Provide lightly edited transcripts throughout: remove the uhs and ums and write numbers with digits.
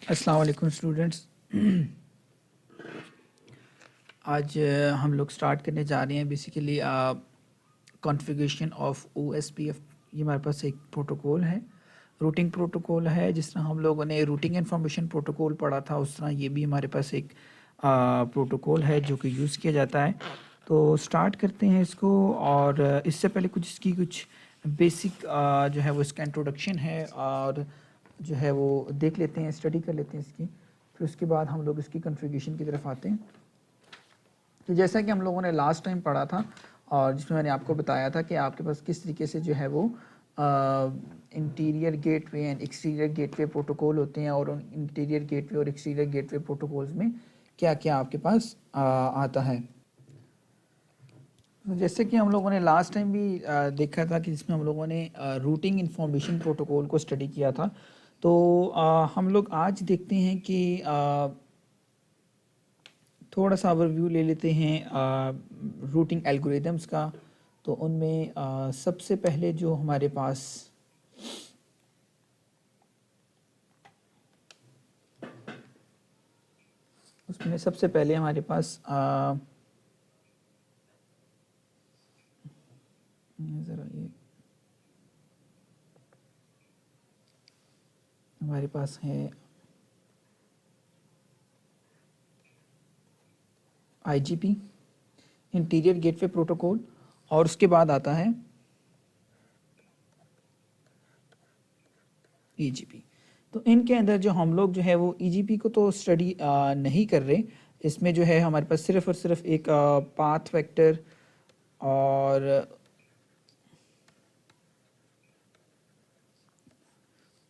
अस्सलाम वालेकुम स्टूडेंट्स। आज हम लोग स्टार्ट करने जा रहे हैं बेसिकली कॉन्फ़िगरेशन ऑफ OSPF। ये हमारे पास एक प्रोटोकॉल है, रूटिंग प्रोटोकॉल है। जिस तरह हम लोगों ने रूटिंग इन्फॉर्मेशन प्रोटोकॉल पढ़ा था, उस तरह ये भी हमारे पास एक प्रोटोकॉल है जो कि यूज़ किया जाता है। तो स्टार्ट करते हैं इसको, और इससे पहले कुछ इसकी कुछ बेसिक जो है वो इसका इंट्रोडक्शन है, और जो है वो देख लेते हैं, स्टडी कर लेते हैं इसकी। फिर उसके बाद हम लोग इसकी कॉन्फ़िगरेशन की तरफ आते हैं। तो जैसा कि हम लोगों ने लास्ट टाइम पढ़ा था, और जिसमें मैंने आपको बताया था कि आपके पास किस तरीके से जो है वो interior gateway and exterior gateway protocol होते हैं, और उन इंटीरियर गेटवे और एक्सटीरियर गेटवे प्रोटोकॉल्स में क्या क्या आपके पास आता है। तो जैसे कि हम लोगों ने लास्ट टाइम भी देखा था कि जिसमें हम लोगों ने रूटिंग इंफॉर्मेशन प्रोटोकॉल को स्टडी किया था। तो हम लोग आज देखते हैं कि थोड़ा सा ओवरव्यू ले लेते हैं रूटिंग एल्गोरिदम्स का। तो उनमें सबसे पहले जो हमारे पास उसमें सबसे पहले हमारे पास ज़रा ये हमारे पास है IGP, इंटीरियर गेटवे प्रोटोकॉल, और उसके बाद आता है EGP। तो इनके अंदर जो हम लोग जो है वो EGP को तो स्टडी नहीं कर रहे। इसमें जो है हमारे पास सिर्फ और सिर्फ एक पाथ वेक्टर और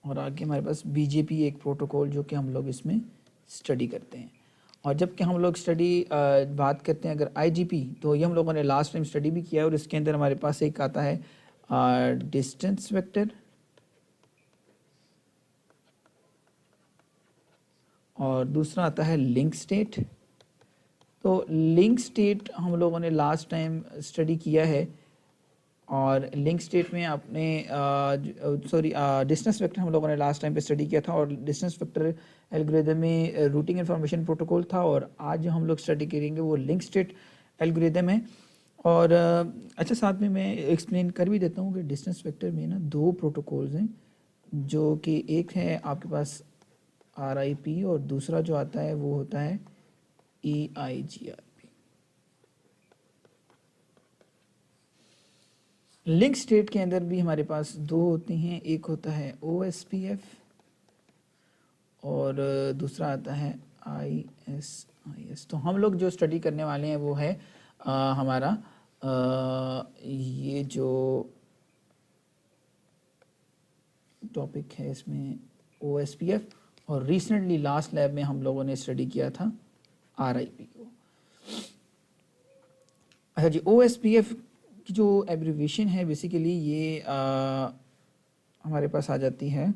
आगे हमारे पास BGP एक प्रोटोकॉल जो कि हम लोग इसमें स्टडी करते हैं। और जबकि हम लोग स्टडी बात करते हैं अगर IGP, तो ये हम लोगों ने लास्ट टाइम स्टडी भी किया है, और इसके अंदर हमारे पास एक आता है डिस्टेंस वेक्टर, और दूसरा आता है लिंक स्टेट। तो लिंक स्टेट हम लोगों ने लास्ट टाइम स्टडी किया है, और लिंक स्टेट में आपने डिस्टेंस वेक्टर हम लोगों ने लास्ट टाइम पे स्टडी किया था, और डिस्टेंस वेक्टर एल्गोरिदम में रूटिंग इन्फॉर्मेशन प्रोटोकॉल था। और आज जो हम लोग स्टडी करेंगे वो लिंक स्टेट एल्गोरिदम है। और अच्छा, साथ में मैं एक्सप्लेन कर भी देता हूँ कि डिस्टेंस वेक्टर में ना दो प्रोटोकॉल्स हैं, जो कि एक है आपके पास RIP, और दूसरा जो आता है वो होता है EIGR। लिंक स्टेट के अंदर भी हमारे पास दो होते हैं, एक होता है OSPF, और दूसरा आता है ISIS। तो हम लोग जो स्टडी करने वाले हैं वो है हमारा ये जो टॉपिक है इसमें OSPF, और रिसेंटली लास्ट लैब में हम लोगों ने स्टडी किया था RIP को। अच्छा जी, OSPF की जो एब्रीविएशन है बेसिकली ये हमारे पास आ जाती है,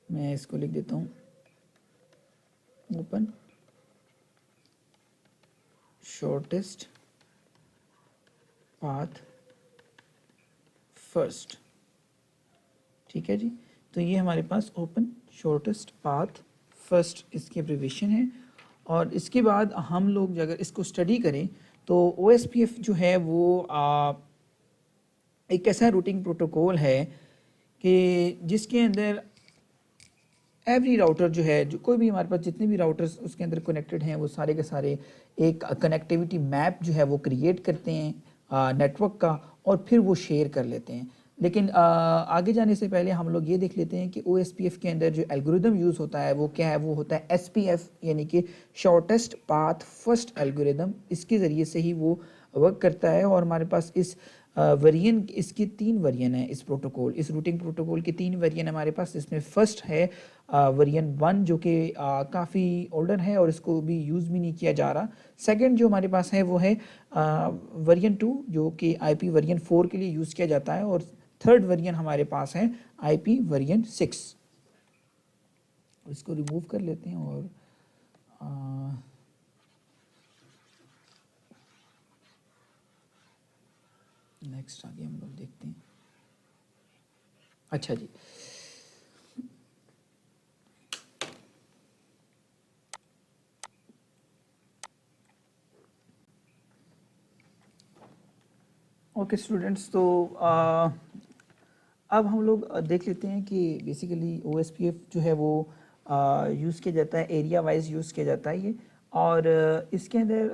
मैं इसको लिख देता हूँ, ओपन शॉर्टेस्ट पाथ फर्स्ट। ठीक है जी, तो ये हमारे पास ओपन शॉर्टेस्ट पाथ फर्स्ट इसकी एब्रीविएशन है। और इसके बाद हम लोग अगर इसको स्टडी करें तो OSPF जो है वो एक ऐसा रूटिंग प्रोटोकॉल है कि जिसके अंदर एवरी राउटर जो है, जो कोई भी हमारे पास जितने भी राउटर्स उसके अंदर कनेक्टेड हैं, वो सारे के सारे एक कनेक्टिविटी मैप जो है वो क्रिएट करते हैं नेटवर्क का, और फिर वो शेयर कर लेते हैं। लेकिन आगे जाने से पहले हम लोग ये देख लेते हैं कि OSPF के अंदर जो एल्गोरिदम यूज़ होता है वो क्या है। वो होता है SPF, यानी कि शॉर्टेस्ट पाथ फर्स्ट एल्गोरिदम। इसके ज़रिए से ही वो वर्क करता है। और हमारे पास इस वेरिएंट, इसके 3 वेरिएंट हैं इस प्रोटोकॉल, इस रूटिंग प्रोटोकॉल के 3 वेरिएंट हमारे पास। इसमें फर्स्ट है वेरिएंट 1 जो कि काफ़ी ओल्डर है और इसको भी यूज़ भी नहीं किया जा रहा। सेकंड जो हमारे पास है वो है वेरिएंट 2 जो कि IP वेरिएंट 4 के लिए यूज़ किया जाता है। और थर्ड वेरिएंट हमारे पास है IP वेरिएंट 6। इसको रिमूव कर लेते हैं, और नेक्स्ट आगे हम लोग देखते हैं। अच्छा जी, ओके स्टूडेंट्स, तो अब हम लोग देख लेते हैं कि बेसिकली OSPF जो है वो यूज़ किया जाता है, एरिया वाइज यूज़ किया जाता है ये। और इसके अंदर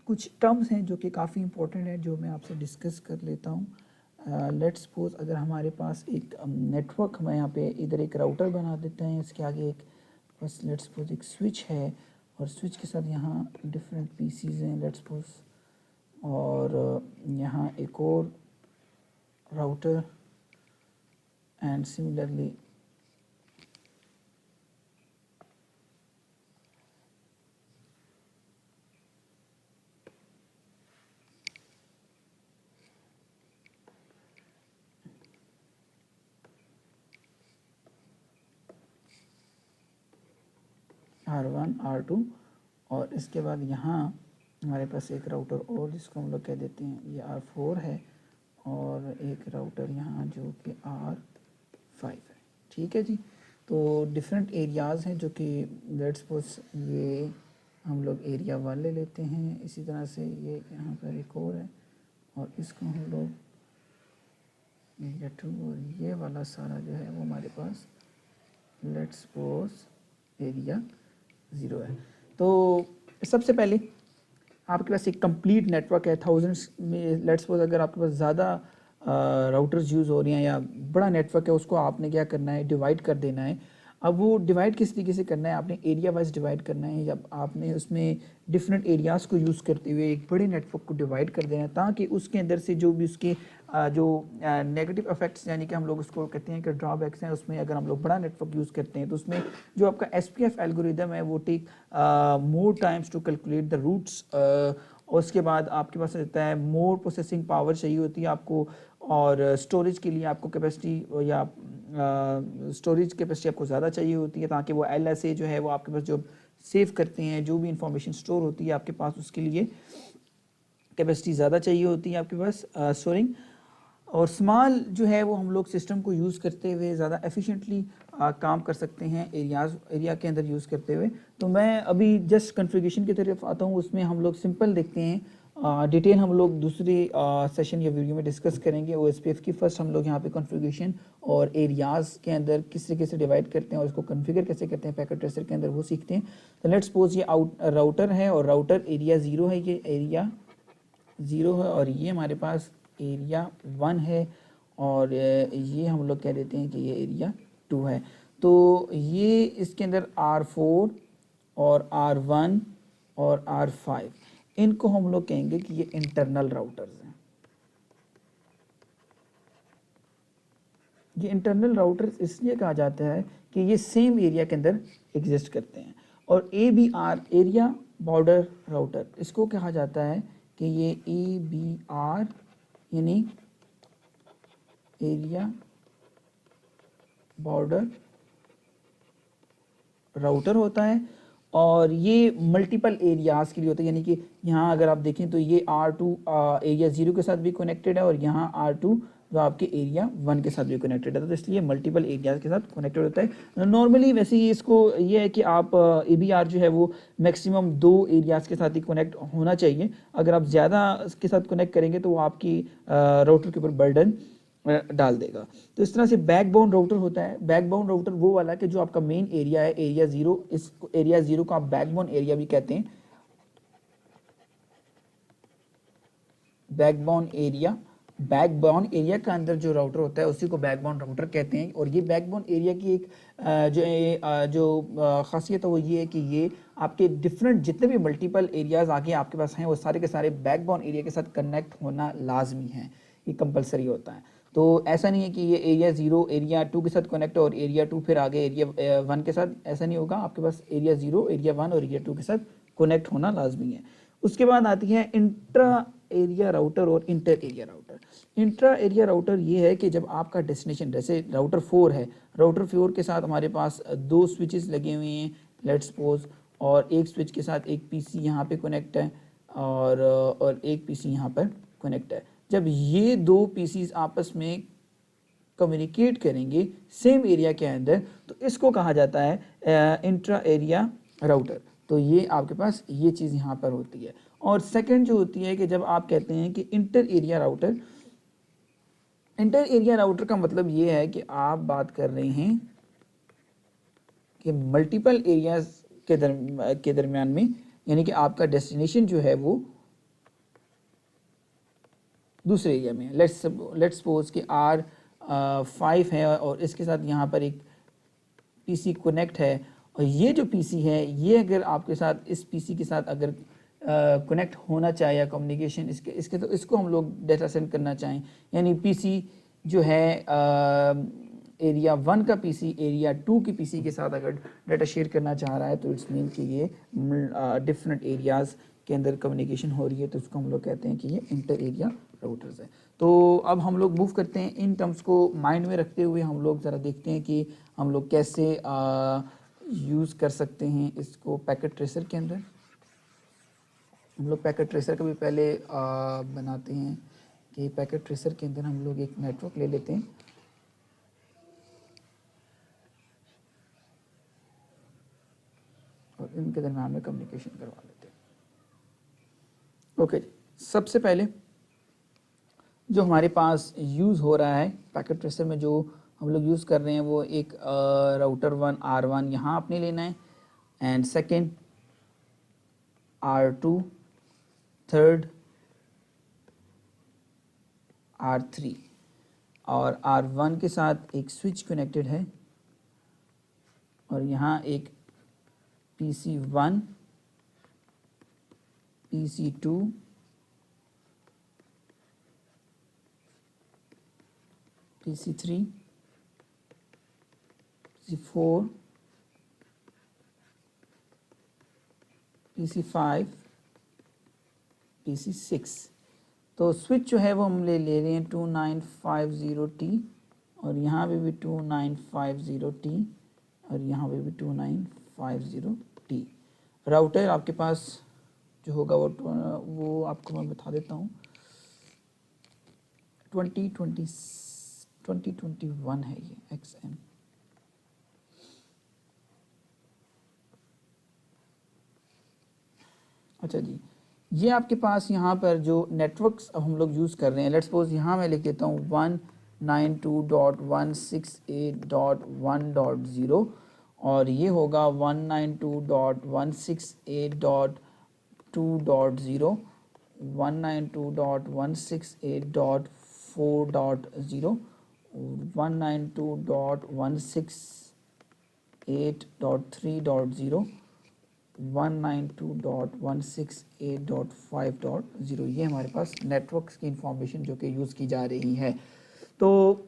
कुछ टर्म्स हैं जो कि काफ़ी इंपॉर्टेंट है, जो मैं आपसे डिस्कस कर लेता हूँ। लेट्स सपोज अगर हमारे पास एक नेटवर्क, हम यहाँ पे इधर एक राउटर बना देते हैं, इसके आगे एक बस लेट्स सपोज एक स्विच है, और स्विच के साथ यहाँ डिफरेंट पीसीज हैं लेट्स सपोज, और यहाँ एक और router and similarly R1 R2, और इसके बाद यहाँ हमारे पास एक राउटर और जिसको हम लोग कह देते हैं ये R4 है, और एक राउटर यहाँ जो कि R5 है। ठीक है जी, तो डिफरेंट एरियाज़ हैं जो कि लेट्स सपोज ये हम लोग एरिया 1 ले लेते हैं, इसी तरह से ये यहाँ पर एक और है, और इसको हम लोग एरिया 2, और ये वाला सारा जो है वो हमारे पास लेट्स सपोज एरिया 0 है। तो सबसे पहले आपके पास एक कंप्लीट नेटवर्क है, थाउजेंड्स में लेट्स सपोज अगर आपके पास ज़्यादा राउटर्स यूज़ हो रही हैं या बड़ा नेटवर्क है, उसको आपने क्या करना है, डिवाइड कर देना है। अब वो डिवाइड किस तरीके से करना है, आपने एरिया वाइज डिवाइड करना है, या आपने उसमें डिफरेंट एरियाज़ को यूज़ करते हुए एक बड़े नेटवर्क को डिवाइड कर देना है, ताकि उसके अंदर से जो भी उसके जो नेगेटिव इफेक्ट्स, यानी कि हम लोग उसको कहते हैं कि ड्रॉबैक्स हैं, उसमें अगर हम लोग बड़ा नेटवर्क यूज़ करते हैं तो उसमें जो आपका SPF एल्गोरिदम है वो take more times to calculate the routes, और उसके बाद आपके पास रहता है मोर प्रोसेसिंग पावर चाहिए होती है आपको, और स्टोरेज के लिए आपको कैपेसिटी या स्टोरेज कैपेसिटी आपको ज़्यादा चाहिए होती है, ताकि वो LSA जो है वो आपके पास जो सेव करते हैं, जो भी इंफॉर्मेशन स्टोर होती है आपके पास, उसके लिए कैपेसिटी ज़्यादा चाहिए होती है आपके पास स्टोरिंग। और स्मॉल जो है वो हम लोग सिस्टम को यूज़ करते हुए ज़्यादा एफिशिएंटली काम कर सकते हैं एरिया के अंदर यूज़ करते हुए। तो मैं अभी जस्ट कॉन्फ़िगरेशन की तरफ आता हूँ, उसमें हम लोग सिंपल देखते हैं, डिटेल हम लोग दूसरे सेशन या वीडियो में डिस्कस करेंगे OSPF की। फर्स्ट हम लोग यहाँ पे कॉन्फ़िगरेशन और एरियाज़ के अंदर किस तरीके से डिवाइड करते हैं और उसको कॉन्फ़िगर कैसे करते हैं पैकेट ट्रेसर के अंदर, वो सीखते हैं। तो लेट्स सपोज ये राउटर है, और राउटर एरिया 0 है, ये एरिया 0 है, और ये हमारे पास एरिया 1 है, और ये हम लोग कह देते हैं कि ये एरिया 2 है। तो ये इसके अंदर R4 और R1 और R5, इनको हम लोग कहेंगे कि ये इंटरनल राउटर्स हैं। ये इंटरनल राउटर्स इसलिए कहा जाता है कि ये सेम एरिया के अंदर एग्जिस्ट करते हैं। और ABR एरिया बॉर्डर राउटर, इसको कहा जाता है कि ये ABR यानी एरिया बॉर्डर राउटर होता है, और ये मल्टीपल एरियाज़ के लिए होता है। यानी कि यहाँ अगर आप देखें तो ये R2 एरिया 0 के साथ भी कनेक्टेड है, और यहाँ R2 जो आपके एरिया 1 के साथ भी कनेक्टेड है, तो इसलिए मल्टीपल एरियाज़ के साथ कनेक्टेड होता है। नॉर्मली वैसे ही इसको ये है कि आप ABR जो है वो मैक्सिमम 2 एरियाज़ के साथ ही कनेक्ट होना चाहिए। अगर आप ज़्यादा के साथ कनेक्ट करेंगे तो वो आपकी राउटर के ऊपर बर्डन डाल देगा। तो इस तरह से बैकबोन राउटर होता है। बैकबोन राउटर वो वाला कि जो आपका मेन एरिया है, एरिया 0, इस एरिया 0 को आप बैकबोन एरिया भी कहते हैं। बैकबोन एरिया का अंदर जो राउटर होता है उसी को बैकबोन राउटर कहते हैं। और ये बैकबोन एरिया की एक जो खासियत है वो ये है कि ये आपके डिफरेंट जितने भी मल्टीपल एरियाज आगे आपके पास हैं वो सारे के सारे बैकबोन एरिया के साथ कनेक्ट होना लाजमी है, ये कंपलसरी होता है। तो ऐसा नहीं है कि ये एरिया 0 एरिया 2 के साथ कनेक्ट और एरिया 2 फिर आगे एरिया 1 के साथ, ऐसा नहीं होगा। आपके पास एरिया 0 एरिया 1 और एरिया 2 के साथ कनेक्ट होना लाजमी है। उसके बाद आती है इंट्रा एरिया राउटर और inter area router. Intra area router ये है कि जब आपका डेस्टिनेशन, जैसे राउटर 4 है, राउटर 4 के साथ हमारे पास 2 स्विचेस लगे हुए हैं लेट्स सपोज, और एक स्विच के साथ एक पीसी यहाँ पे कनेक्ट है, और एक पीसी यहाँ पर कनेक्ट है। जब ये 2 पीसीज आपस में कम्युनिकेट करेंगे सेम एरिया के अंदर, तो इसको कहा जाता है इंट्रा एरिया राउटर। तो ये आपके पास ये चीज़ यहाँ पर होती है। और सेकंड जो होती है कि जब आप कहते हैं कि inter area router, inter area router का मतलब ये है कि आप बात कर रहे हैं कि मल्टीपल एरियाज के दरमियान में, यानी कि आपका डेस्टिनेशन जो है वो दूसरे एरिया में है। लेट्स सपोज कि R5 है और इसके साथ यहाँ पर एक PC कनेक्ट है, और ये जो PC है ये अगर आपके साथ इस PC के साथ अगर कनेक्ट होना चाहे या कम्युनिकेशन इसके तो इसको हम लोग डेटा सेंड करना चाहें, यानी PC जो है एरिया 1 का PC एरिया 2 की PC के साथ अगर डाटा शेयर करना चाह रहा है तो इट्स मीन कि ये डिफरेंट एरियाज़ के अंदर कम्युनिकेशन हो रही है, तो उसको हम लोग कहते हैं कि ये इंटर एरिया राउटर्स है। तो अब हम लोग मूव करते हैं, इन टर्म्स को माइंड में रखते हुए हम लोग ज़रा देखते हैं कि हम लोग कैसे यूज़ कर सकते हैं इसको पैकेट ट्रेसर के अंदर। हम लोग पैकेट ट्रेसर का भी पहले बनाते हैं कि पैकेट ट्रेसर के अंदर हम लोग एक नेटवर्क ले लेते हैं और इनके दरम्यान में कम्युनिकेशन करवा लेते हैं। ओके, सबसे पहले जो हमारे पास यूज़ हो रहा है पैकेट ट्रेसर में, जो हम लोग यूज़ कर रहे हैं वो एक राउटर 1 R1 यहाँ आपने लेना है, and second R2, third R3, और R1 के साथ एक स्विच कनेक्टेड है, और यहाँ एक PC1, PC2, PC3, PC4, PC5, PC6। तो स्विच जो है वो हम ले रहे हैं 2950T, और यहाँ पे भी 2950T, और यहाँ पे भी 2950T। राउटर आपके पास जो होगा वो आपको मैं बता देता हूँ, 2021 है ये XM। अच्छा जी, ये आपके पास यहाँ पर जो नेटवर्क्स अब हम लोग यूज़ कर रहे हैं, लेट्स सपोज यहाँ मैं लिख देता हूँ 192.168.1.0, और ये होगा 192.168.2.0, 192.168.4.0, 192.168.3.0, 192.168.5.0। ये हमारे पास नेटवर्क्स की इंफॉर्मेशन जो कि यूज़ की जा रही है। तो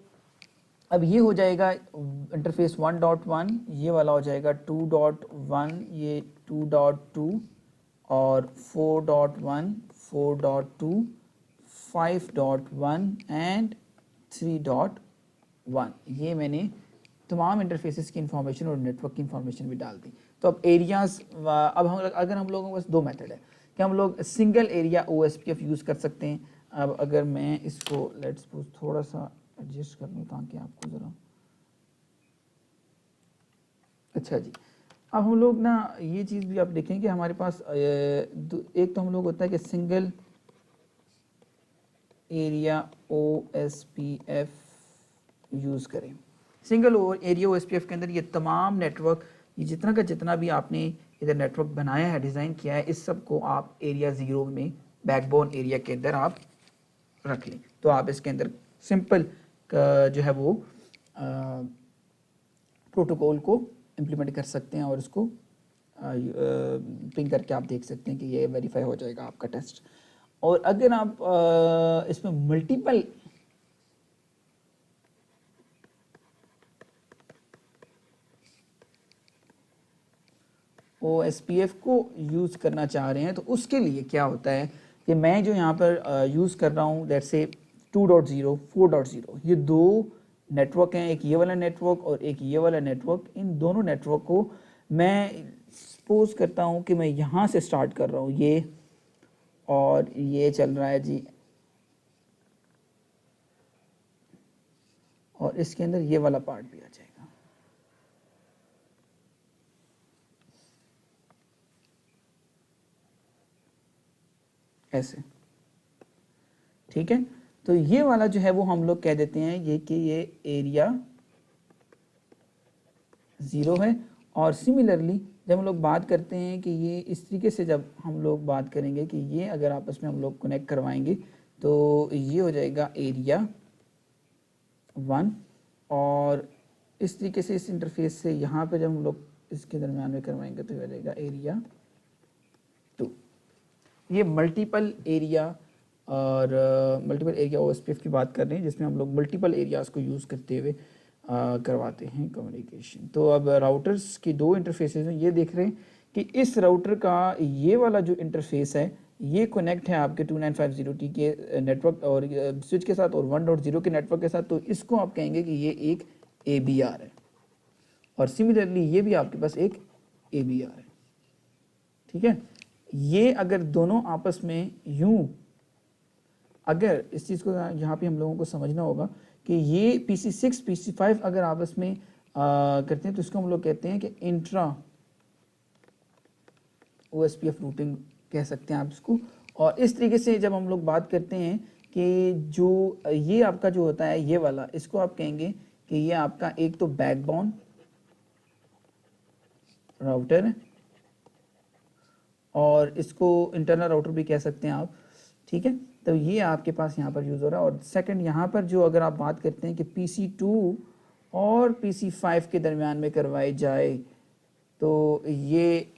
अब ये हो जाएगा इंटरफेस 1.1, ये वाला हो जाएगा 2.1, ये 2.2, और 4.1, 4.2, 5.1 एंड 3.1। ये मैंने तमाम इंटरफेसेस की इंफॉर्मेशन और नेटवर्क की इंफॉर्मेशन भी डाल दी। तो अब एरियाज़, अब हम अगर हम लोगों के पास दो मेथड है कि हम लोग सिंगल एरिया OSPF यूज़ कर सकते हैं। अब अगर मैं इसको लेट्स सपोज थोड़ा सा एडजस्ट कर लूँ ताकि आपको ज़रा, अच्छा जी, अब हम लोग ना ये चीज़ भी आप देखें कि हमारे पास एक तो हम लोग होता है कि सिंगल एरिया OSPF यूज़ करें। सिंगल एरिया OSPF के अंदर ये तमाम नेटवर्क, ये जितना का जितना भी आपने इधर नेटवर्क बनाया है, डिज़ाइन किया है, इस सब को आप एरिया 0 में बैकबोन एरिया के अंदर आप रख लें। तो आप इसके अंदर सिंपल जो है वो प्रोटोकॉल को इम्प्लीमेंट कर सकते हैं और उसको पिंग करके आप देख सकते हैं कि ये वेरीफाई हो जाएगा आपका टेस्ट। और अगर आप इसमें मल्टीपल OSPF को यूज़ करना चाह रहे हैं तो उसके लिए क्या होता है कि मैं जो यहाँ पर यूज़ कर रहा हूँ लेट्स से 2.0, 4.0, ये दो नेटवर्क हैं, एक ये वाला नेटवर्क और एक ये वाला नेटवर्क। इन दोनों नेटवर्क को मैं सपोज करता हूँ कि मैं यहाँ से स्टार्ट कर रहा हूँ, ये और ये चल रहा है जी, और इसके अंदर ये वाला पार्ट भी आ जाएगा ऐसे, ठीक है। तो ये वाला जो है वो हम लोग कह देते हैं ये कि ये एरिया 0 है। और सिमिलरली जब हम लोग बात करते हैं कि ये इस तरीके से जब हम लोग बात करेंगे कि ये अगर आपस में हम लोग कनेक्ट करवाएंगे तो ये हो जाएगा एरिया 1, और इस तरीके से इस इंटरफेस से यहाँ पे जब हम लोग इसके दरमियान में करवाएंगे तो ये हो जाएगा एरिया 2। ये मल्टीपल एरिया और मल्टीपल एरिया ओएसपीएफ की बात कर रहे हैं जिसमें हम लोग मल्टीपल एरियाज़ को यूज़ करते हुए करवाते हैं कम्युनिकेशन। तो अब राउटर्स की दो इंटरफेसेस हैं। ये देख रहे हैं कि इस राउटर का ये वाला जो इंटरफेस है ये कनेक्ट है आपके 2950T के नेटवर्क और स्विच के साथ और 1.0 के नेटवर्क के साथ, तो इसको आप कहेंगे कि ये एक ABR है। और सिमिलरली ये भी आपके पास एक ABR है, ठीक है। ये अगर दोनों आपस में यूं, अगर इस चीज़ को यहाँ पे हम लोगों को समझना होगा कि ये PC6 PC5 अगर आपस में करते हैं तो इसको हम लोग कहते हैं कि इंट्रा OSPF रूटिंग कह सकते हैं आप इसको। और इस तरीके से जब हम लोग बात करते हैं कि जो ये आपका जो होता है ये वाला, इसको आप कहेंगे कि ये आपका एक तो बैकबोन राउटर है और इसको इंटरनल राउटर भी कह सकते हैं आप, ठीक है। तो ये आपके पास यहाँ पर यूज़ हो रहा है। और सेकंड यहाँ पर जो अगर आप बात करते हैं कि PC2 और PC5 के दरमियान में करवाई जाए तो ये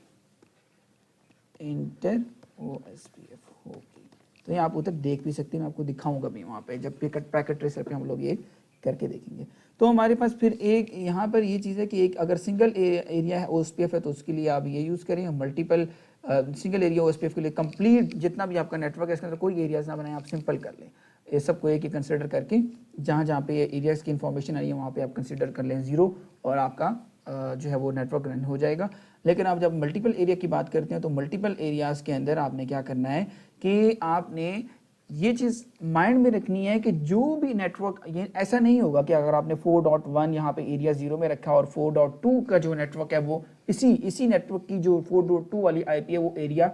इंटर OSPF होगी। तो ये आप उधर देख भी सकते हैं, मैं आपको दिखाऊंगा भी वहाँ पे जब पैकेट ट्रेसर पे हम लोग ये करके देखेंगे। तो हमारे पास फिर एक यहाँ पर ये चीज़ है कि एक अगर सिंगल एरिया है OSPF है तो उसके लिए आप ये यूज़ करें। मल्टीपल सिंगल एरिया OSPF के लिए कंप्लीट जितना भी आपका नेटवर्क है इसके अंदर कोई एरियाज़ ना बनाएं, आप सिंपल कर लें। ये सबको एक ही कंसिडर करके जहाँ जहाँ पे एरियाज़ की इन्फॉर्मेशन आई है वहाँ पे आप कंसिडर कर लें 0 और आपका जो है वो नेटवर्क रन हो जाएगा। लेकिन आप जब मल्टीपल एरिया की बात करते हैं तो मल्टीपल एरियाज़ के अंदर आपने क्या करना है कि आपने ये चीज़ माइंड में रखनी है कि जो भी नेटवर्क, ये ऐसा नहीं होगा कि अगर आपने 4.1 यहाँ पे एरिया 0 में रखा और 4.2 का जो नेटवर्क है वो इसी नेटवर्क की जो 4.2 वाली IP है वो एरिया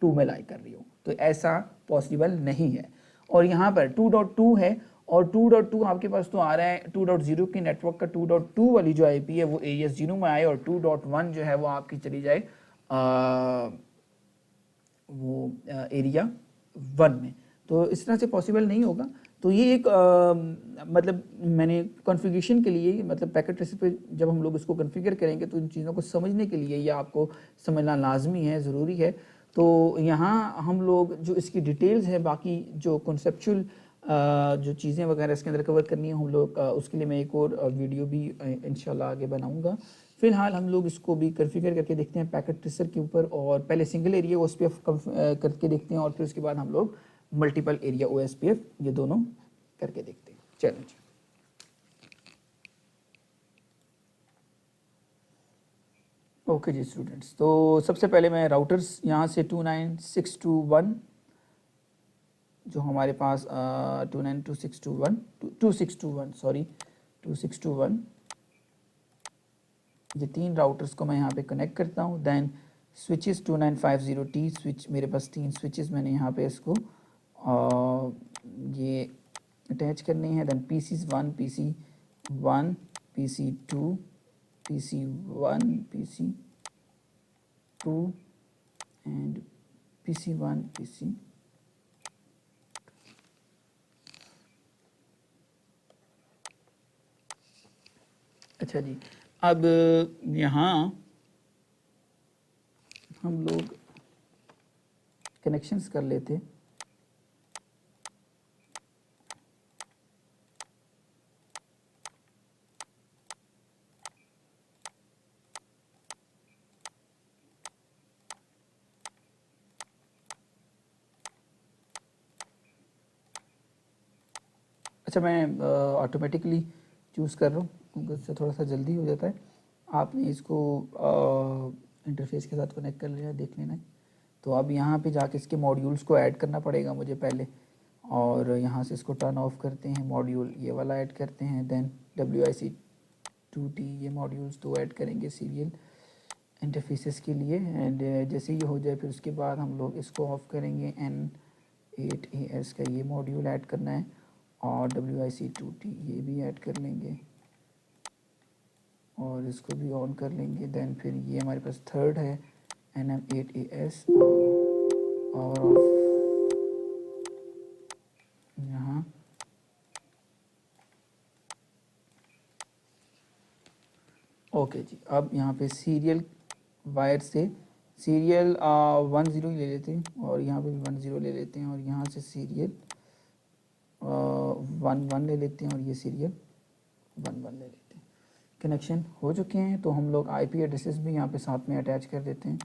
2 में लाई कर रही हो, तो ऐसा पॉसिबल नहीं है। और यहाँ पर 2.2 है और 2.2 आपके पास तो आ रहा है 2.0 के नेटवर्क का 2.2 वाली जो IP है वो एरिया 0 में आए और 2.1 जो है वो आपकी चली जाए वो एरिया 1 में। तो इस तरह से पॉसिबल नहीं होगा। तो ये एक मतलब मैंने कॉन्फ़िगरेशन के लिए मतलब पैकेट ट्रेसर पे जब हम लोग इसको कॉन्फ़िगर करेंगे तो इन चीज़ों को समझने के लिए ये आपको समझना लाजमी है, ज़रूरी है। तो यहाँ हम लोग जो इसकी डिटेल्स है, बाकी जो कॉन्सेप्चुअल जो चीज़ें वगैरह इसके अंदर कवर करनी है हम लोग उसके लिए मैं एक और वीडियो भी इंशाल्लाह आगे बनाऊँगा। फिलहाल हम लोग इसको भी कॉन्फ़िगर करके देखते हैं पैकेट ट्रेसर के ऊपर, और पहले सिंगल एरिया OSPF करके देखते हैं और फिर उसके बाद हम लोग मल्टीपल एरिया OSPF ये दोनों करके देखते हैं। चलो जी, ओके जी स्टूडेंट्स। तो सबसे पहले मैं राउटर्स यहाँ से 29621 जो हमारे पास 2621 सॉरी 2621 ये 3 राउटर्स को मैं यहाँ पे कनेक्ट करता हूँ। देन स्विचेस 2950T स्विच, मेरे पास 3 स्विचेस मैंने यहाँ पे इसको ये अटैच करने हैं। Then PC1 PC1 PC2 PC1 PC2 and PC1 PC। अच्छा जी, अब यहाँ हम लोग कनेक्शंस कर लेते हैं। अच्छा, मैं ऑटोमेटिकली चूज़ कर रहा हूँ क्योंकि उससे थोड़ा सा जल्दी हो जाता है। आपने इसको इंटरफेस के साथ कनेक्ट कर लिया, देख लेना है। तो अब यहाँ पे जाके इसके मॉड्यूल्स को ऐड करना पड़ेगा मुझे पहले, और यहाँ से इसको टर्न ऑफ करते हैं, मॉड्यूल ये वाला ऐड करते हैं। देन WIC2T ये मॉड्यूल्स तो ऐड करेंगे सीरियल इंटरफेसेस के लिए। एंड जैसे ये हो जाए फिर उसके बाद हम लोग इसको ऑफ करेंगे, N8AS का ये मॉड्यूल ऐड करना है। और WIC2T ये भी ऐड कर लेंगे और इसको भी ऑन कर लेंगे। देन फिर ये हमारे पास थर्ड है NM8AS और ऑफ यहाँ ओके जी। अब यहाँ पे सीरियल वायर से सीरियल 10 ले लेते हैं और यहाँ पे भी 10 ले लेते हैं और यहाँ से सीरियल 11 ले लेते हैं और ये सीरियल 11 ले लेते हैं। कनेक्शन हो चुके हैं तो हम लोग IP एड्रेसेस भी यहाँ पे साथ में अटैच कर देते हैं।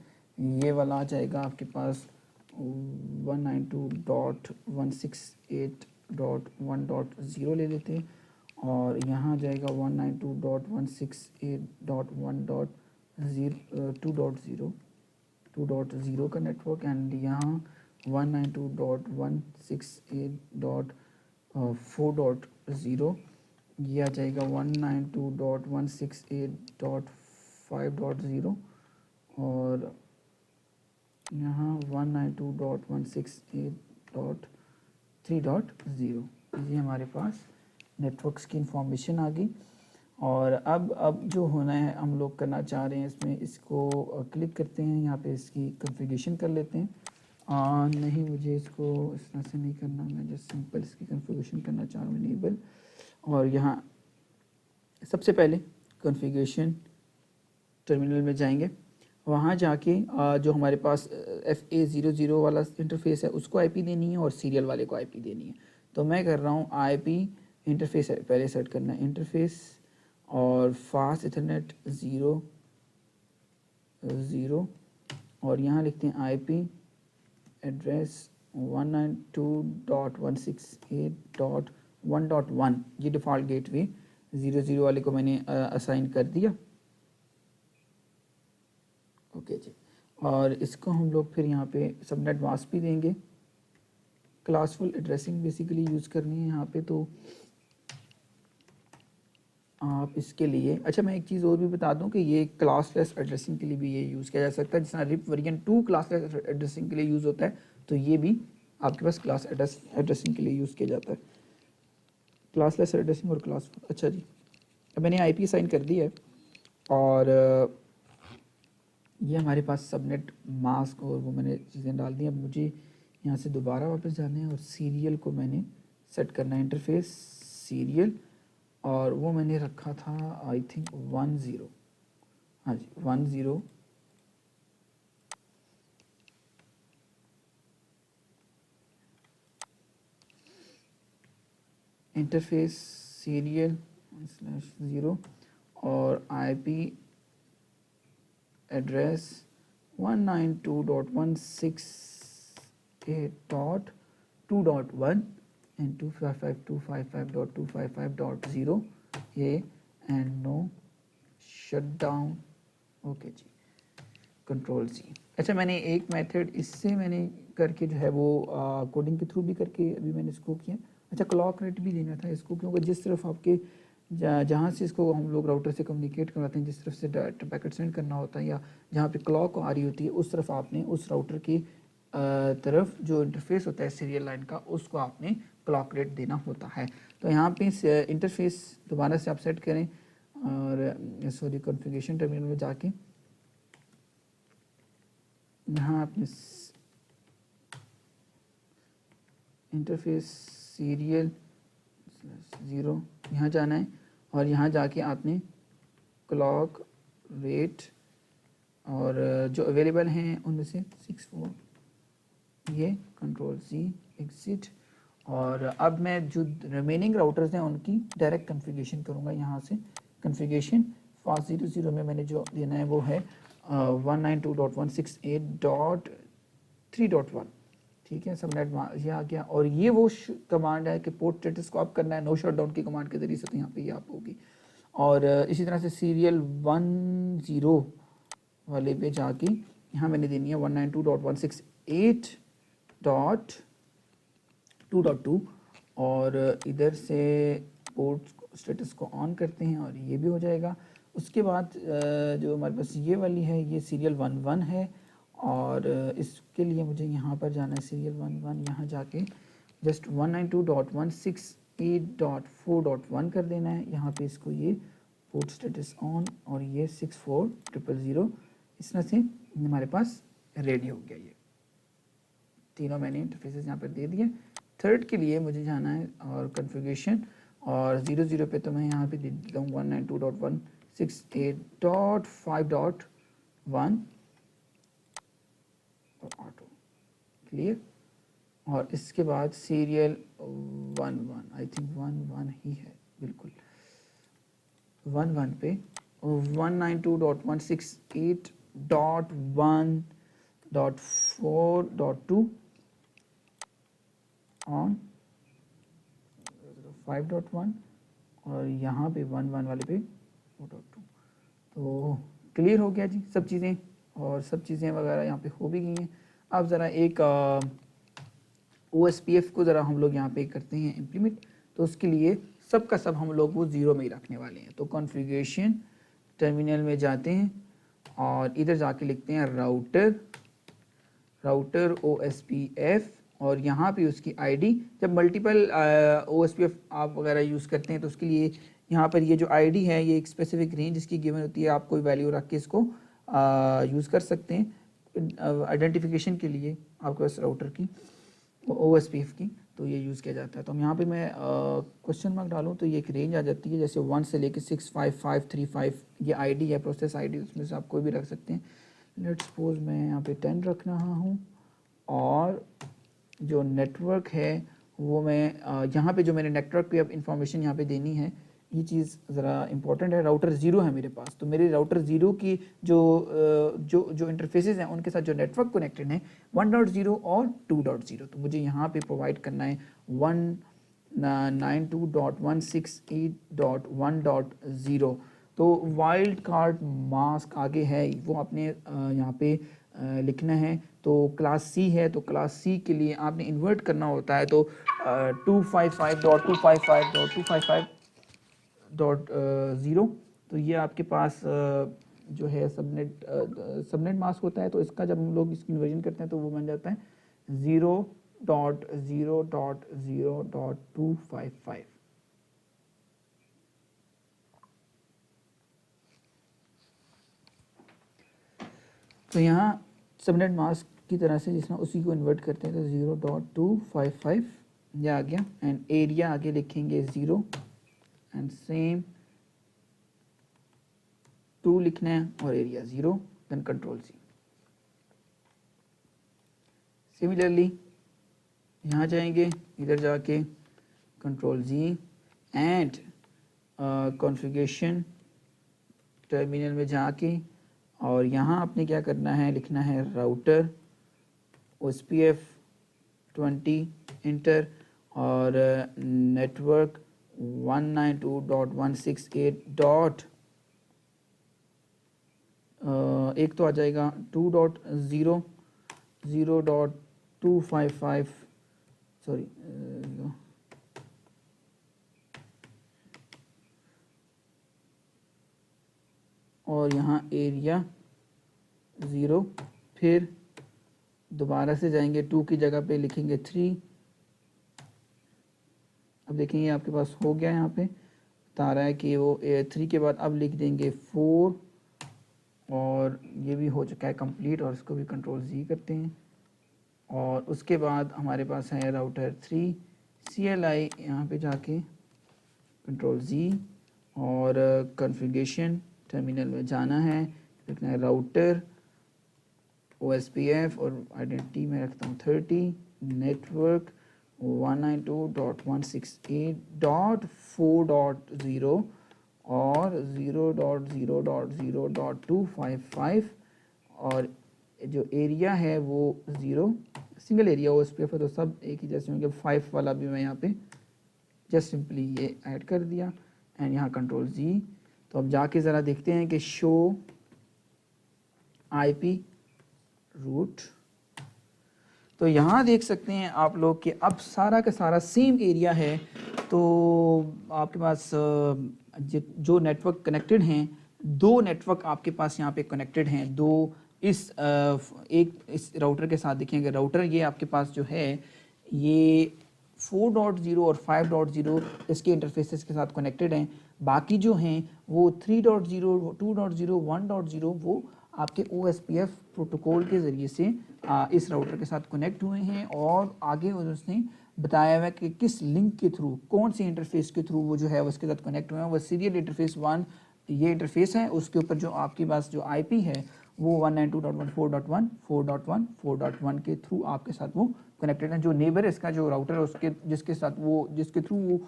ये वाला आ जाएगा आपके पास 192.168.1.0 ले लेते हैं और यहाँ आ जाएगा 192.168.2.0 का नेटवर्क एंड यहाँ 192.168.4.0 ये आ जाएगा 192.168.5.0 और यहाँ 192.168.3.0 ये हमारे पास नेटवर्क्स की इंफॉर्मेशन आ गई। और अब जो होना है हम लोग करना चाह रहे हैं इसमें इसको क्लिक करते हैं यहाँ पे इसकी कॉन्फ़िगरेशन कर लेते हैं। नहीं मुझे इसको इस तरह से नहीं करना, मैं जस्ट सिंपल इसकी कॉन्फ़िगरेशन करना चाह रहा हूँ इनेबल। और यहाँ सबसे पहले कॉन्फ़िगरेशन टर्मिनल में जाएंगे, वहाँ जाके जो हमारे पास FA00 वाला इंटरफेस है उसको IP देनी है और सीरियल वाले को IP देनी है। तो मैं कर रहा हूँ IP इंटरफेस पहले सेट करना है, इंटरफेस और फास्ट इथरनेट 0 और यहाँ लिखते हैं IP एड्रेस 192.168.1.1 ये डिफ़ॉल्ट गेटवे 00 वाले को मैंने असाइन कर दिया। ओके जी। और इसको हम लोग फिर यहाँ पे सबनेट मास्क भी देंगे, क्लासफुल एड्रेसिंग बेसिकली यूज़ करनी है यहाँ पे। तो आप इसके लिए अच्छा मैं एक चीज़ और भी बता दूं कि ये क्लासलेस एड्रेसिंग के लिए भी ये यूज़ किया जा सकता है। जिस तरह RIP वर्जन 2 क्लासलेस एड्रेसिंग के लिए यूज़ होता है तो ये भी आपके पास क्लास एड्रेसिंग के लिए यूज़ किया जाता है, क्लासलेस एड्रेसिंग और क्लासफुल। अच्छा जी, अब मैंने IP असाइन कर दी है और ये हमारे पास सबनेट मास्क और वो मैंने चीज़ें डाल दी। अब मुझे यहाँ से दोबारा वापस जाना है और सीरियल को मैंने सेट करना है, इंटरफेस सीरियल, और वो मैंने रखा था आई थिंक 10। हाँ जी 10 इंटरफेस सीरियल /0 और IP एड्रेस 192.168.2.1 and 255.255.255.0 ये एंड नो शटडाउन। ओके जी, कंट्रोल C। अच्छा मैंने एक मेथड इससे मैंने करके जो है वो कोडिंग के थ्रू भी करके अभी मैंने इसको किया। अच्छा क्लॉक रेट भी देना था इसको, क्योंकि जिस तरफ आपके जहाँ से इसको हम लोग राउटर से कम्युनिकेट करवाते हैं, जिस तरफ से डाटा पैकेट सेंड करना होता है या जहाँ पे क्लॉक आ रही होती है उस तरफ आपने उस राउटर की तरफ जो इंटरफेस होता है सीरियल लाइन का उसको आपने क्लॉक रेट देना होता है। तो यहाँ पे इंटरफेस दोबारा से आप सेट करें और सॉरी कॉन्फ़िगरेशन टर्मिनल में जाके यहाँ आपने इंटरफेस सीरियल 0 यहाँ जाना है और यहाँ जाके आपने क्लॉक रेट और जो अवेलेबल हैं उनमें से 64 ये कंट्रोल C एग्जिट। और अब मैं जो रिमेनिंग राउटर्स हैं उनकी डायरेक्ट कॉन्फ़िगरेशन करूँगा। यहाँ से कॉन्फ़िगरेशन फास्ट 00 में मैंने जो देना है वो है 192.168.3.1 ठीक है, सबनेट ये आ गया। और ये वो कमांड है कि पोर्ट स्टेटस को आप करना है नो शटडाउन की कमांड के ज़रिए से, तो यहाँ पे ये आप होगी। और इसी तरह से सीरियल 10 वाले पे जाके यहाँ मैंने देनी है 192.168.2.2 और इधर से पोर्ट स्टेटस को ऑन करते हैं और ये भी हो जाएगा। उसके बाद जो हमारे पास ये वाली है ये सीरियल 11 है और इसके लिए मुझे यहाँ पर जाना है सीरियल 11, यहाँ जाके जस्ट 192.168 8.4.1 कर देना है। यहाँ पे इसको ये पोर्ट स्टेटस ऑन और ये 64000 इस तरह से हमारे पास रेडी हो गया। ये तीनों मैंने इंटरफेसेस यहाँ पर दे दिए। थर्ड के लिए मुझे जाना है और कॉन्फ़िगरेशन और 00 पे तो मैं यहाँ पे दे देता हूँ 192.168.5.1 और ऑटो क्लियर। और इसके बाद सीरियल 11 आई थिंक 11 ही है बिल्कुल 11 पे 192.168.1.4.2 ऑन 5.1 और यहाँ पे 11 वाले पे 4.2। तो क्लियर हो गया जी सब चीज़ें, और सब चीज़ें वगैरह यहाँ पे हो भी गई हैं। अब ज़रा एक OSPF को ज़रा हम लोग यहाँ पे करते हैं इम्प्लीमेंट, तो उसके लिए सब का सब हम लोग वो 0 में ही रखने वाले हैं। तो कॉन्फ़िगरेशन टर्मिनल में जाते हैं और इधर जाके लिखते हैं राउटर OSPF और यहाँ पे उसकी आईडी। जब मल्टीपल OSPF आप वगैरह यूज़ करते हैं तो उसके लिए यहाँ पर ये जो आईडी है ये एक स्पेसिफिक रेंज इसकी गिवन होती है, आप कोई वैल्यू रख के इसको यूज़ कर सकते हैं आइडेंटिफिकेशन के लिए आपके पास राउटर की OSPF की, तो ये यूज़ किया जाता है। तो हम यहाँ पे मैं क्वेश्चन मार्क डालूँ तो ये एक रेंज आ जाती है, जैसे 1 से लेके 65535 ये आईडी है प्रोसेस आईडी, उसमें से आप कोई भी रख सकते हैं। लेट्स सपोज मैं यहाँ पे 10 रख रहा हूँ और जो नेटवर्क है वो मैं यहाँ पे जो मैंने नेटवर्क पे अब इंफॉर्मेशन यहाँ पे देनी है, ये चीज़ ज़रा इंपॉर्टेंट है। राउटर 0 है मेरे पास, तो मेरे राउटर 0 की जो इंटरफेसेस हैं उनके साथ जो नेटवर्क कनेक्टेड है 1.0 और 2.0, तो मुझे यहाँ पे प्रोवाइड करना है 192.168.1.0। तो वाइल्ड कार्ड मास्क आगे है वो आपने यहाँ पे लिखना है। तो क्लास सी है तो क्लास सी के लिए आपने इन्वर्ट करना होता है, तो 255.255.255.0, तो ये आपके पास जो है सबनेट मास्क होता है। तो इसका जब हम लोग इसकी इन्वर्जन करते हैं तो वो बन जाता है 0.0.0.255। तो यहाँ सबनेट मास्क की तरह से जिसमें उसी को इन्वर्ट करते हैं तो 0.255 ये आ गया, एंड एरिया आगे लिखेंगे 0 एंड सेम 2 लिखना है और area 0, then control C। Similarly यहाँ जाएंगे, इधर जाके control G and configuration terminal में जाके और यहाँ आपने क्या करना है, लिखना है राउटर OSPF 20 इंटर और नेटवर्क 192.168. एक तो आ जाएगा 2.0 0.255 सॉरी और यहाँ एरिया 0, फिर दोबारा से जाएंगे 2 की जगह पे लिखेंगे 3। अब देखेंगे आपके पास हो गया, यहाँ पे बता रहा है कि वो 3 के बाद अब लिख देंगे 4 और ये भी हो चुका है कंप्लीट, और इसको भी कंट्रोल Z करते हैं। और उसके बाद हमारे पास है राउटर 3 CLI, यहाँ पे जाके कंट्रोल Z और कॉन्फ़िगरेशन टर्मिनल में जाना है, लिखना है राउटर OSPF और आइडेंटिटी में रखता हूँ 30 नेटवर्क 192.168.4.0 और 0.0.0.255 और जो एरिया है वो 0, सिंगल एरिया OSPF है तो सब एक ही जैसे होंगे। 5 वाला भी मैं यहाँ पे जस्ट सिंपली ये ऐड कर दिया एंड यहाँ कंट्रोल Z। तो अब जाके ज़रा देखते हैं कि शो IP रूट, तो यहाँ देख सकते हैं आप लोग कि अब सारा का सारा सेम एरिया है। तो आपके पास जो नेटवर्क कनेक्टेड हैं, 2 नेटवर्क आपके पास यहाँ पे कनेक्टेड हैं, 2 एक इस राउटर के साथ देखेंगे। राउटर ये आपके पास जो है ये 4.0 और 5.0 इसके इंटरफेसेस के साथ कनेक्टेड हैं। बाकी जो हैं वो 3.0, 2.0, 1.0 वो आपके OSPF प्रोटोकॉल के ज़रिए से इस राउटर के साथ कनेक्ट हुए हैं, और आगे उसने बताया हुआ है कि किस लिंक के थ्रू, कौन से इंटरफेस के थ्रू वो जो है उसके साथ कनेक्ट हुए हैं। वो सीरियल इंटरफेस 1 ये इंटरफेस है, उसके ऊपर जो आपके पास जो IP है वो 192.1.4.1, 4.1, 4.1 के थ्रू आपके साथ वो कनेक्टेड है। जो नेबर इसका जो राउटर है उसके जिसके साथ वो जिसके थ्रू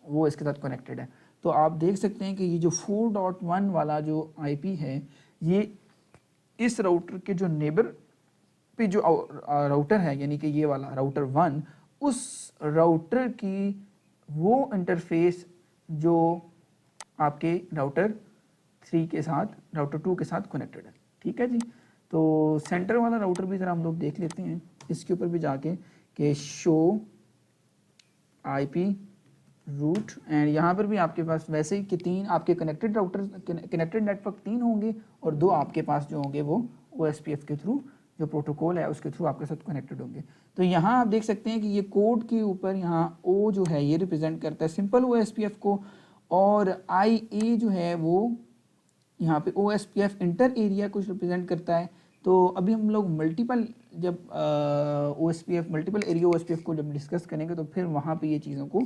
वो इसके साथ कनेक्टेड है। तो आप देख सकते हैं कि ये जो 4.1 वाला जो IP है, ये इस राउटर के जो नेबर पे जो राउटर है, यानी कि ये वाला राउटर 1, उस राउटर की वो इंटरफेस जो आपके राउटर 3 के साथ, राउटर 2 के साथ कनेक्टेड है। ठीक है जी। तो सेंटर वाला राउटर भी ज़रा हम लोग देख लेते हैं इसके ऊपर भी जाके कि शो IP रूट, एंड यहाँ पर भी आपके पास वैसे ही कि 3 आपके कनेक्टेड राउटर, कनेक्टेड नेटवर्क 3 होंगे, और 2 आपके पास जो होंगे वो OSPF के थ्रू जो प्रोटोकॉल है उसके थ्रू आपके साथ कनेक्टेड होंगे। तो यहाँ आप देख सकते हैं कि ये कोड के ऊपर यहाँ O जो है ये रिप्रेजेंट करता है सिंपल OSPF को, और IA जो है वो यहाँ पे OSPF इंटर एरिया कुछ रिप्रेजेंट करता है। तो अभी हम लोग मल्टीपल जब OSPF मल्टीपल एरिया OSPF को जब डिस्कस करेंगे तो फिर वहाँ पे ये चीज़ों को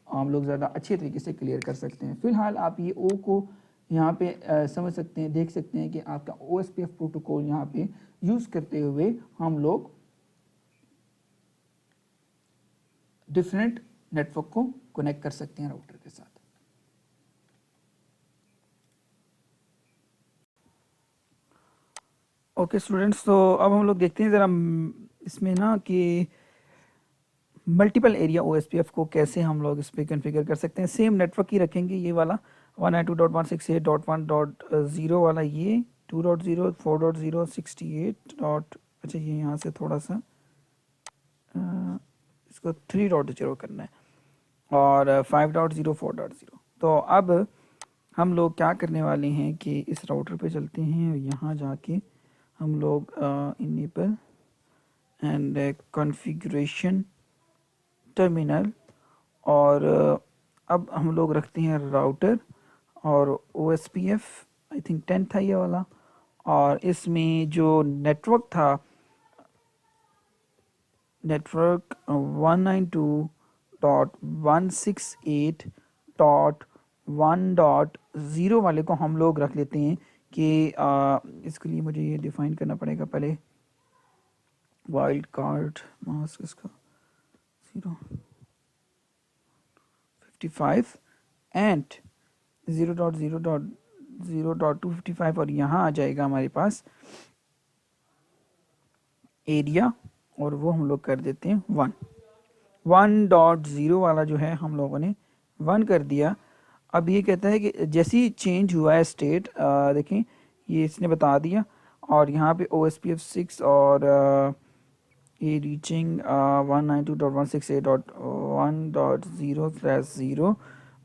हम लोग ज़्यादा अच्छे तरीके से क्लियर कर सकते हैं। फिलहाल आप ये O को यहाँ पे समझ सकते हैं, देख सकते हैं कि आपका OSPF प्रोटोकॉल यहाँ पे यूज़ करते हुए हम लोग डिफरेंट नेटवर्क को कनेक्ट कर सकते हैं राउटर के साथ। ओके स्टूडेंट्स, तो अब हम लोग देखते हैं ज़रा इसमें ना कि मल्टीपल एरिया OSPF को कैसे हम लोग इस पर कन्फिगर कर सकते हैं। सेम नेटवर्क ही रखेंगे, ये वाला 192.168.1.0 वाला, ये 2.0, 4.0, 68 डॉट, अच्छा ये यहाँ से थोड़ा सा इसको 3.0 करना है, और 5.0, 4.0। तो अब हम लोग क्या करने वाले हैं कि इस राउटर पे चलते हैं और यहाँ जाके हम लोग इनेबल एंड कॉन्फ़िगरेशन टर्मिनल, और अब हम लोग रखते हैं राउटर और OSPF, आई थिंक 10 था ये वाला, और इसमें जो नेटवर्क था, नेटवर्क 192.168.1.0 वाले को हम लोग रख लेते हैं कि इसके लिए मुझे ये डिफाइन करना पड़ेगा पहले, वाइल्ड कार्ड मास्क इसका 0.55 एंड 0.0.0.255, और यहाँ आ जाएगा हमारे पास एरिया, और वो हम लोग कर देते हैं 1। 1.0 वाला जो है हम लोगों ने 1 कर दिया। अब ये कहता है कि जैसे ही चेंज हुआ है स्टेट, देखें ये इसने बता दिया, और यहाँ पे OSPF 6 और ये रीचिंग 192.168.1.0/0,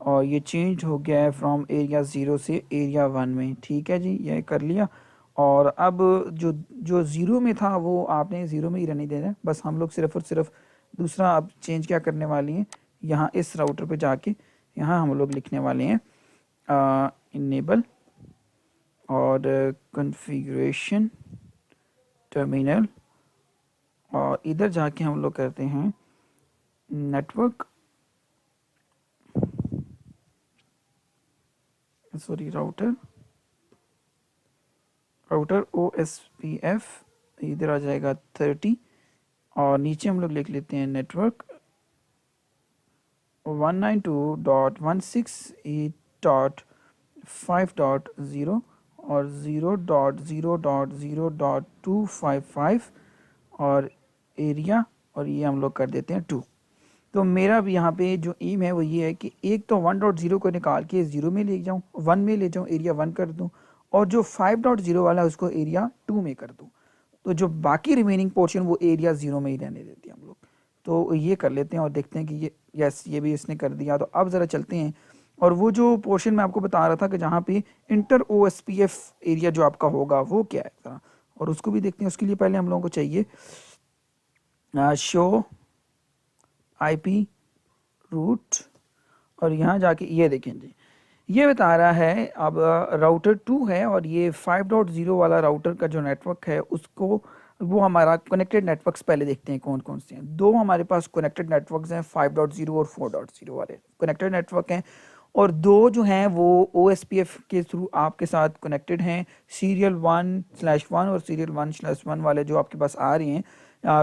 और ये चेंज हो गया है फ्रॉम एरिया 0 से एरिया 1 में। ठीक है जी, ये कर लिया। और अब जो जो 0 में था वो आपने 0 में ही रहने देना है, बस हम लोग सिर्फ और सिर्फ दूसरा अब चेंज क्या करने वाली हैं, यहाँ इस राउटर पे जाके यहाँ हम लोग लिखने वाले हैं इनेबल और कॉन्फ़िगरेशन टर्मिनल, और इधर जाके हम लोग करते हैं नेटवर्क, सॉरी राउटर OSPF, इधर आ जाएगा 30, और नीचे हम लोग लिख लेते हैं नेटवर्क 192.168.5.0 और 0.0.0.255 और एरिया, और ये हम लोग कर देते हैं 2। तो मेरा भी यहाँ पे जो एम है वो ये है कि एक तो 1.0 को निकाल के 0 में ले जाऊँ, 1 में ले जाऊँ, एरिया 1 कर दूँ, और जो 5.0 वाला है उसको एरिया 2 में कर दूँ। तो जो बाकी रिमेनिंग पोर्शन वो एरिया 0 में ही रहने देते हैं हम लोग। तो ये कर लेते हैं और देखते हैं कि ये यस ये भी इसने कर दिया। तो अब ज़रा चलते हैं, और वो जो पोर्शन मैं आपको बता रहा था कि जहाँ पे इंटर OSPF एरिया जो आपका होगा वो क्या है ज़रा, और उसको भी देखते हैं। उसके लिए पहले हम लोगों को चाहिए शो IP रूट, और यहाँ जाके ये देखें जी, ये बता रहा है अब राउटर 2 है और ये 5.0 वाला राउटर का जो नेटवर्क है उसको, वो हमारा कनेक्टेड नेटवर्क्स पहले देखते हैं कौन कौन से हैं। दो हमारे पास कनेक्टेड नेटवर्क्स हैं, 5.0 और 4.0 वाले कनेक्टेड नेटवर्क हैं, और दो जो हैं वो OSPF के थ्रू आपके साथ कनेक्टेड हैं, सीरियल 1/1 और सीरियल 1/1 वाले जो आपके पास आ रही हैं,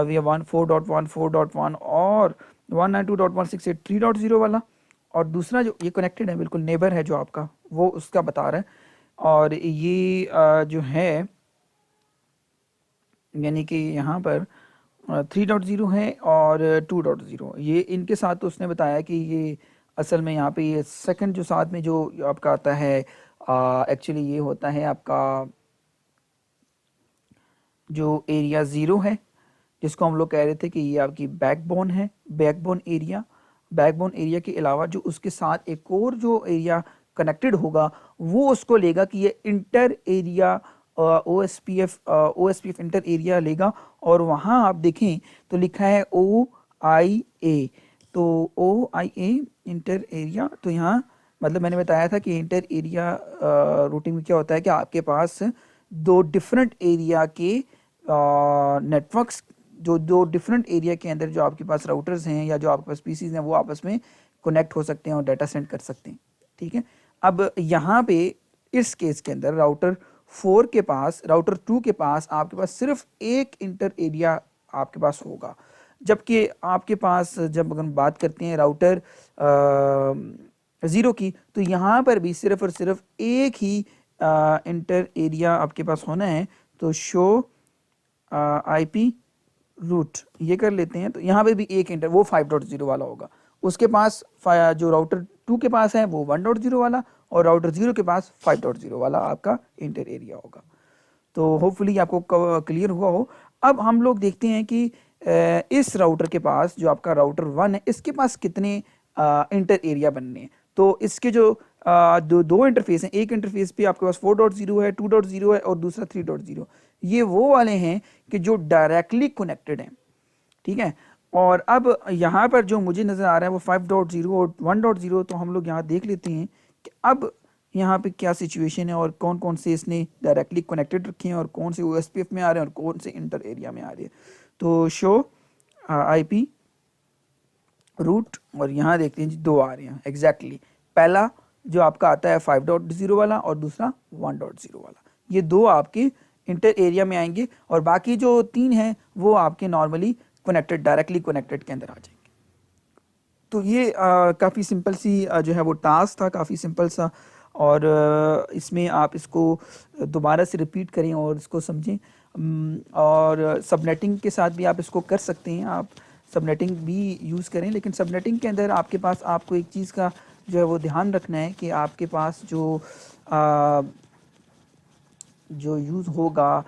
वी 4.1 4.1 और 192.168.3.0 वाला, और दूसरा जो ये कनेक्टेड है बिल्कुल नेबर है जो आपका, वो उसका बता रहा है। और ये जो है यानी कि यहाँ पर 3.0 है और 2.0, ये इनके साथ तो उसने बताया कि ये असल में यहाँ पे ये सेकंड जो साथ में जो आपका आता है एक्चुअली ये होता है आपका जो एरिया 0 है, जिसको हम लोग कह रहे थे कि ये आपकी बैकबोन है, बैकबोन एरिया। बैकबोन एरिया के अलावा जो उसके साथ एक और जो एरिया कनेक्टेड होगा वो उसको लेगा कि ये inter area OSPF inter area लेगा, और वहाँ आप देखें तो लिखा है OIA, तो OIA इंटर एरिया। तो यहाँ मतलब मैंने बताया था कि इंटर एरिया रूटिंग में क्या होता है कि आपके पास दो डिफरेंट एरिया के नेटवर्क्स, जो दो डिफरेंट एरिया के अंदर जो आपके पास राउटर्स हैं या जो आपके पास पीसीज हैं वो आपस में कनेक्ट हो सकते हैं और डाटा सेंड कर सकते हैं। ठीक है, अब यहाँ पे इस केस के अंदर राउटर 4 के पास, राउटर 2 के पास आपके पास सिर्फ एक इंटर एरिया आपके पास होगा, जबकि आपके पास जब अगर हम बात करते हैं राउटर 0 की, तो यहाँ पर भी सिर्फ और सिर्फ एक ही इंटर एरिया आपके पास होना है। तो शो IP रूट ये कर लेते हैं, तो यहाँ पे भी एक इंटर, वो 5.0 वाला होगा, उसके पास जो राउटर 2 के पास है वो 1.0 वाला, और राउटर 0 के पास 5.0 वाला आपका इंटर एरिया होगा। तो होपफुली आपको क्लियर हुआ हो। अब हम लोग देखते हैं कि इस राउटर के पास जो आपका राउटर 1 है इसके पास कितने इंटर एरिया बनने हैं। तो इसके जो दो इंटरफेस हैं, एक इंटरफेस पे आपके पास 4.0 है, 2.0 है और दूसरा 3.0, ये वो वाले हैं कि जो डायरेक्टली कनेक्टेड हैं। ठीक है, और अब यहाँ पर जो मुझे नज़र आ रहा है वो 5.0 और 1.0, तो हम लोग यहाँ देख लेते हैं कि अब यहाँ पे क्या सिचुएशन है और कौन कौन से इसने डायरेक्टली कनेक्टेड रखे हैं और कौन से OSPF में आ रहे हैं और कौन से इंटर एरिया में आ रहे हैं। तो शो IP रूट, और यहाँ देखते हैं जी दो आ रहे हैं एग्जैक्टली, पहला जो आपका आता है 5.0 वाला और दूसरा 1.0 वाला, ये दो आपके इंटर एरिया में आएंगे, और बाकी जो तीन हैं वो आपके नॉर्मली कनेक्टेड, डायरेक्टली कनेक्टेड के अंदर आ जाएंगे। तो ये काफ़ी सिंपल सी जो है वो टास्क था, काफ़ी सिंपल सा, और इसमें आप इसको दोबारा से रिपीट करें और इसको समझें, और सबनेटिंग के साथ भी आप इसको कर सकते हैं, आप सबनेटिंग भी यूज़ करें, लेकिन सबनेटिंग के अंदर आपके पास आपको एक चीज़ का जो है वो ध्यान रखना है कि आपके पास जो यूज़ होगा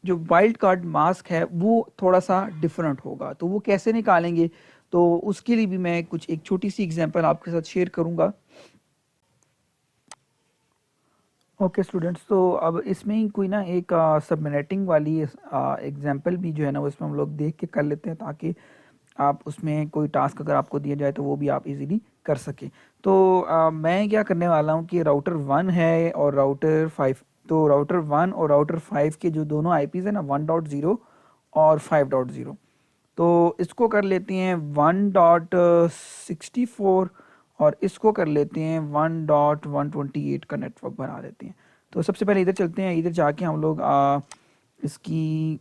जो वाइल्ड कार्ड मास्क है वो थोड़ा सा डिफरेंट होगा। तो वो कैसे निकालेंगे, तो उसके लिए भी मैं कुछ एक छोटी सी एग्जांपल आपके साथ शेयर करूंगा। ओके स्टूडेंट्स, तो अब इसमें ही कोई ना एक सबनेटिंग वाली एग्जांपल भी जो है ना वो इसमें हम लोग देख के कर लेते हैं, ताकि आप उसमें कोई टास्क अगर आपको दिया जाए तो वो भी आप इजीली कर सकें। तो मैं क्या करने वाला हूँ कि राउटर 1 है और राउटर 5, तो राउटर 1 और राउटर 5 के जो दोनों IPs है ना 1.0 और 5.0, तो इसको कर लेते हैं 1.64 और इसको कर लेते हैं 1.128 का नेटवर्क बना देते हैं। तो सबसे पहले इधर चलते हैं, इधर जाके हम लोग इसकी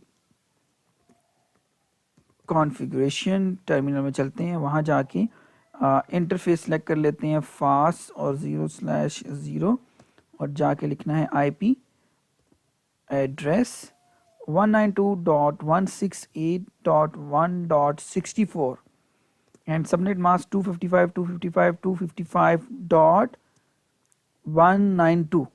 कॉन्फ़िगरेशन टर्मिनल में चलते हैं, वहाँ जाके इंटरफेस सेलेक्ट कर लेते हैं फास्ट और 0/0, और जाके लिखना है IP address 192.168.1.64 and subnet mask 255.255.192,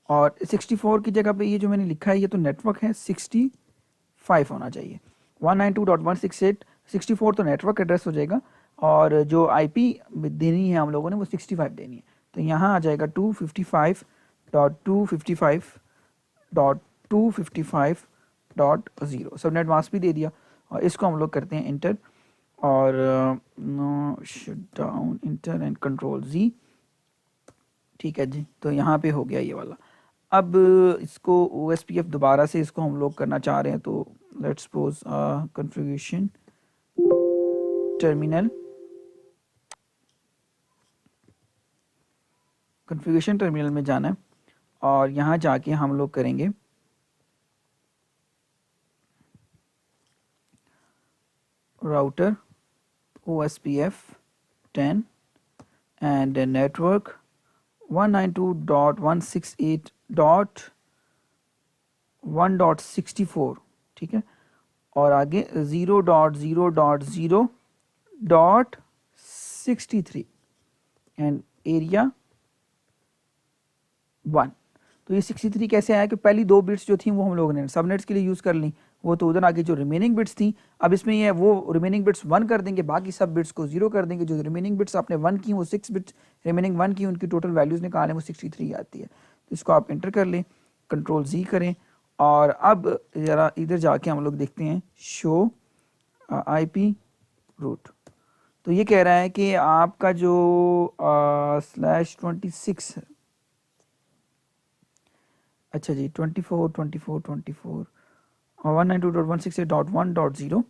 और 64 की जगह पे ये जो मैंने लिखा है ये तो नेटवर्क है, 65 होना चाहिए। 192.168 64 तो नेटवर्क एड्रेस हो जाएगा, और जो IP देनी है हम लोगों ने वो 65 देनी है। तो यहाँ आ जाएगा 255.255.192 255.0 सबनेट मास्क भी दे दिया और इसको हम लोग करते हैं इंटर और no shut down enter and control जी। ठीक है जी, तो यहाँ पे हो गया ये वाला। अब इसको OSPF दोबारा से इसको हम लोग करना चाह रहे हैं तो let's suppose configuration terminal, configuration terminal में जाना है और यहाँ जाके हम लोग करेंगे राउटर OSPF 10 and network 192.168.1.64, ठीक है, और आगे 0.0.0.63 एंड एरिया 1। तो ये 63 कैसे आया कि पहली दो बिट्स जो थी वो हम लोगों ने सबनेट्स के लिए यूज़ कर ली, वो तो उधर आगे जो रिमेनिंग बिट्स थी अब इसमें ये वो रिमेनिंग बिट्स 1 कर देंगे, बाकी सब बिट्स को 0 कर देंगे। जो रिमेनिंग बिट्स आपने 1 की वो 6 बिट्स रिमेनिंग 1 की उनकी टोटल वैल्यूज़ निकालें वो 63 आती है। तो इसको आप इंटर कर लें, कंट्रोल Z करें और अब ज़रा इधर जाके हम लोग देखते हैं शो IP रूट। तो ये कह रहा है कि आपका जो /26 है, अच्छा जी 24 और 192.168.1.0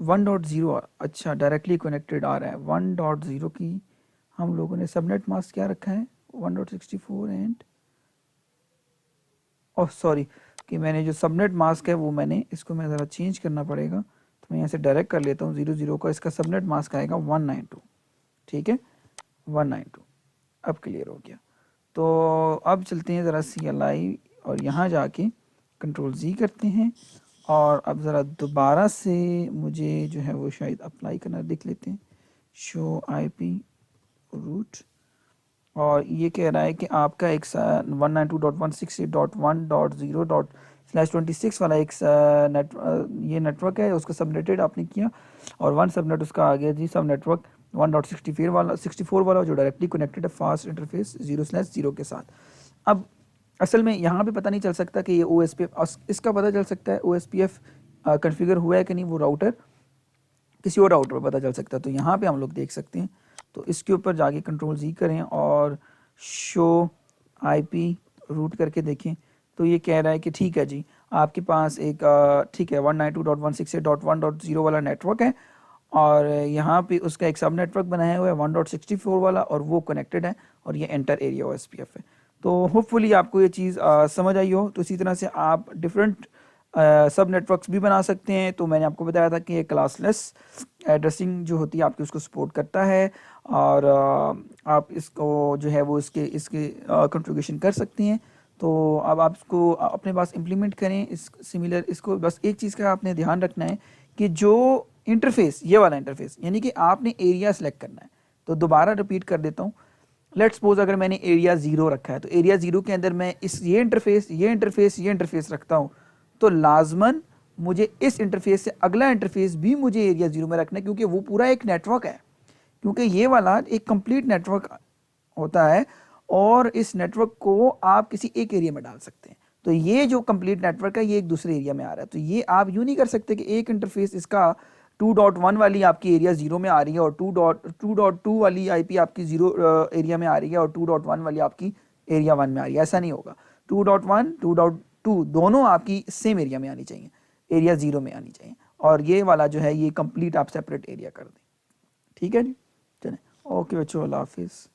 1.0 अच्छा डायरेक्टली कनेक्टेड आ रहा है। 1.0 की हम लोगों ने सबनेट मास्क क्या रखा है 1.64 एंड ओह सॉरी कि मैंने जो सबनेट मास्क है वो मैंने इसको मैं ज़रा चेंज करना पड़ेगा, तो मैं यहाँ से डायरेक्ट कर लेता हूँ 00 का, इसका सबनेट मास्क आएगा 192, ठीक है 192। अब क्लियर हो गया। तो अब चलते हैं ज़रा CLI और यहाँ जाके कंट्रोल Z करते हैं और अब ज़रा दोबारा से मुझे जो है वो शायद अप्लाई करना देख लेते हैं शो IP रूट और ये कह रहा है कि आपका एक 192.168.1.0/26 वाला एक ये नेटवर्क है, उसका सबनेटेड आपने किया और वन सबनेट उसका आ गया जी सब नेटवर्क 1.64 वाला जो डायरेक्टली कनेक्टेड है फास्ट इंटरफेस 0/0 के साथ। अब असल में यहाँ पे पता नहीं चल सकता कि ये OSPF, इसका पता चल सकता है OSPF कन्फिगर हुआ है कि नहीं, वो राउटर किसी और राउटर पर पता चल सकता है। तो यहाँ पे हम लोग देख सकते हैं, तो इसके ऊपर जाके कंट्रोल Z करें और शो IP रूट करके देखें तो ये कह रहा है कि ठीक है जी आपके पास एक ठीक है 192.168.1.0 वाला नेटवर्क है और यहाँ पे उसका एक सब नेटवर्क बनाया हुआ है 1.64 वाला और वो कनेक्टेड है और ये एंटर एरिया OSPF है। तो होपफुली आपको ये चीज़ समझ आई हो। तो इसी तरह से आप डिफरेंट सब नेटवर्क्स भी बना सकते हैं। तो मैंने आपको बताया था कि ये क्लासलेस एड्रेसिंग जो होती है आपकी उसको सपोर्ट करता है और आप इसको जो है वो इसके कॉन्फ़िगरेशन कर सकते हैं। तो अब आप इसको अपने पास इम्प्लीमेंट करें इस सिमिलर। इसको बस एक चीज़ का आपने ध्यान रखना है कि जो इंटरफेस ये वाला इंटरफेस यानी कि आपने एरिया सेलेक्ट करना है। तो दोबारा रिपीट कर देता हूँ, लेट्स सपोज अगर मैंने एरिया 0 रखा है तो एरिया 0 के अंदर मैं ये इंटरफेस रखता हूँ तो लाजमन मुझे इस इंटरफेस से अगला इंटरफेस भी मुझे एरिया 0 में रखना है क्योंकि वो पूरा एक नेटवर्क है, क्योंकि ये वाला एक कंप्लीट नेटवर्क होता है और इस नेटवर्क को आप किसी एक एरिया में डाल सकते हैं। तो ये जो कंप्लीट नेटवर्क है ये एक दूसरे एरिया में आ रहा है। तो ये आप यूँ नहीं कर सकते कि एक इंटरफेस इसका 2.1 वाली आपकी एरिया 0 में आ रही है और 2.2 वाली IP आपकी 0 एरिया में आ रही है और 2.1 वाली आपकी एरिया 1 में आ रही है। ऐसा नहीं होगा, 2.1 2.2 दोनों आपकी सेम एरिया में आनी चाहिए, एरिया 0 में आनी चाहिए और ये वाला जो है ये कंप्लीट आप सेपरेट एरिया कर दें। ठीक है जी, चलें ओके बच्चों, अल्लाह हाफिज़।